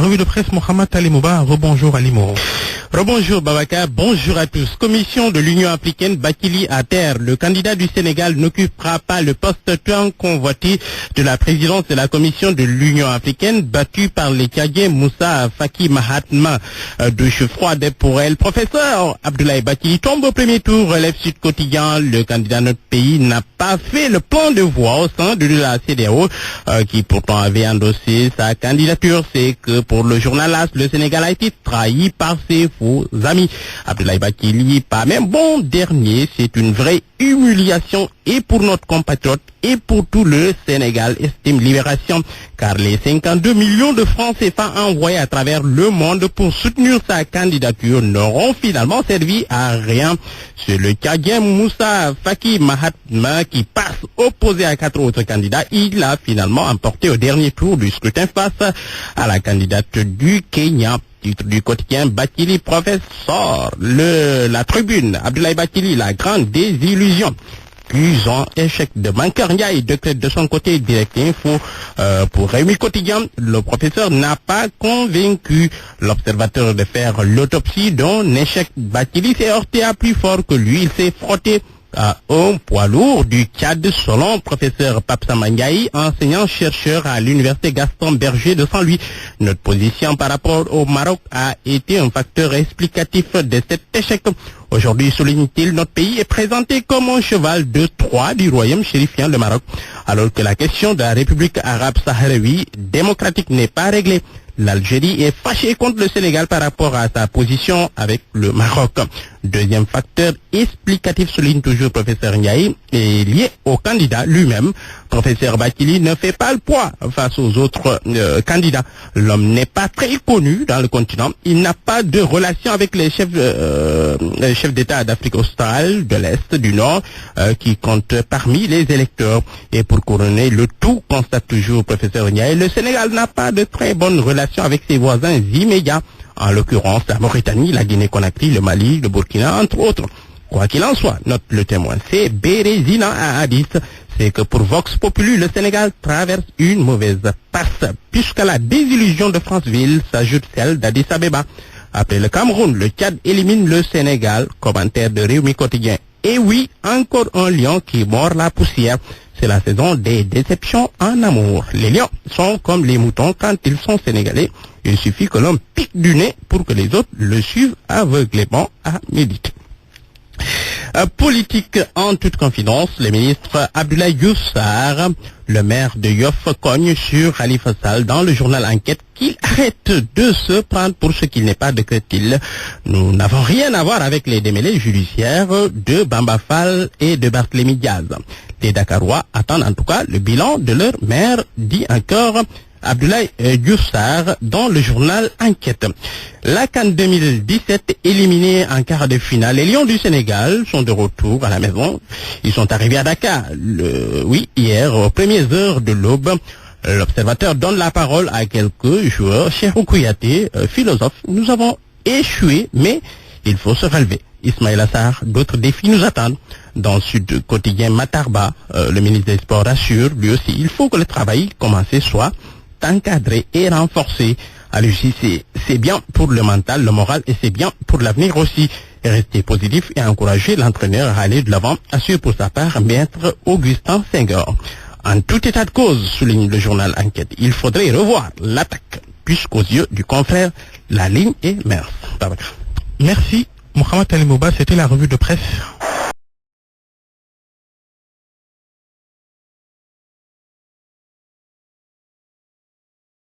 Revue de presse, Mohamed Ali Mouba. Rebonjour Ali Mouro. Rebonjour Babaka, bonjour à tous. Commission de l'Union africaine, Bakili à terre. Le candidat du Sénégal n'occupera pas le poste tant convoité de la présidence de la Commission de l'Union africaine, battu par les Tchadiens Moussa Faki Mahatma de Chefroide pour elle. Professeur Abdoulaye Bakili tombe au premier tour, relève Sud Quotidien. Le candidat de notre pays n'a pas fait le plan de voix au sein de la CEDEAO, qui pourtant avait endossé sa candidature. C'est que pour le journal AS, le Sénégal a été trahi par ses faux amis. Abdoulaye Bakili, pas même bon dernier, c'est une vraie humiliation et pour notre compatriote et pour tout le Sénégal, estime Libération, car les 52 millions de francs CFA envoyés à travers le monde pour soutenir sa candidature n'auront finalement servi à rien. C'est le Tchadien Moussa Faki Mahatma qui passe opposé à 4 autres candidats. Il a finalement emporté au dernier tour du scrutin face à la candidate du Kenya. Titre du quotidien Bakili professeur, la tribune, Abdoulaye Bakili, la grande désillusion. Cuisant échec de Bankar Ndiaye, décrète de son côté Direct Info pour Réumi Quotidien. Le professeur n'a pas convaincu l'observateur de faire l'autopsie d'un échec. Bakili s'est heurté à plus fort que lui. Il s'est frotté à un poids lourd du Tchad, selon professeur Papsa Mangaï, enseignant-chercheur à l'université Gaston Berger de Saint-Louis. Notre position par rapport au Maroc a été un facteur explicatif de cet échec. Aujourd'hui, souligne-t-il, notre pays est présenté comme un cheval de Troie du royaume chérifien de Maroc, alors que la question de la République arabe sahraoui démocratique n'est pas réglée. L'Algérie est fâchée contre le Sénégal par rapport à sa position avec le Maroc. Deuxième facteur explicatif, souligne toujours professeur Ndiaye, est lié au candidat lui-même. Professeur Bakili ne fait pas le poids face aux autres candidats. L'homme n'est pas très connu dans le continent. Il n'a pas de relation avec les chefs d'État d'Afrique australe, de l'Est, du Nord, qui comptent parmi les électeurs. Et pour couronner le tout, constate toujours professeur Ndiaye, le Sénégal n'a pas de très bonnes relations avec ses voisins immédiats. En l'occurrence, la Mauritanie, la Guinée-Conakry, le Mali, le Burkina, entre autres. Quoi qu'il en soit, note le témoin, c'est Bérésina à Addis. C'est que pour Vox Populi, le Sénégal traverse une mauvaise passe, puisqu'à la désillusion de Franceville s'ajoute celle d'Addis Abeba. Après le Cameroun, le Tchad élimine le Sénégal. Commentaire de Réumi Quotidien. Et oui, encore un lion qui mord la poussière. C'est la saison des déceptions en amour. Les lions sont comme les moutons quand ils sont sénégalais. Il suffit que l'on pique du nez pour que les autres le suivent aveuglément à méditer. Politique en toute confidence, le ministre Abdoulaye Diouf Sarr, le maire de Yoff, cogne sur Khalifa Sall dans le journal Enquête qu'il arrête de se prendre pour ce qu'il n'est pas, décrète-t-il. Nous n'avons rien à voir avec les démêlés judiciaires de Bamba Fall et de Barthélémy Diaz. Les Dakarois attendent en tout cas le bilan de leur maire, dit encore Abdoulaye Diouf Sarr dans le journal Enquête. La CAN 2017 éliminée en quart de finale. Les Lions du Sénégal sont de retour à la maison. Ils sont arrivés à Dakar, hier, aux premières heures de l'aube. L'observateur donne la parole à quelques joueurs. Cheikhou Kouyaté, philosophe, nous avons échoué, mais il faut se relever. Ismaïla Sarr, d'autres défis nous attendent. Dans Sud Quotidien Matarba, le ministre des Sports rassure, lui aussi, il faut que le travail commencé soit encadré et renforcé. Alors c'est bien pour le mental, le moral, et c'est bien pour l'avenir aussi. Rester positif et encourager l'entraîneur à aller de l'avant, assure pour sa part maître Augustin Senghor. En tout état de cause, souligne le journal Enquête, il faudrait revoir l'attaque, puisqu'aux yeux du confrère, la ligne est mince. Merci Mohamed Ali Mouba, c'était la revue de presse.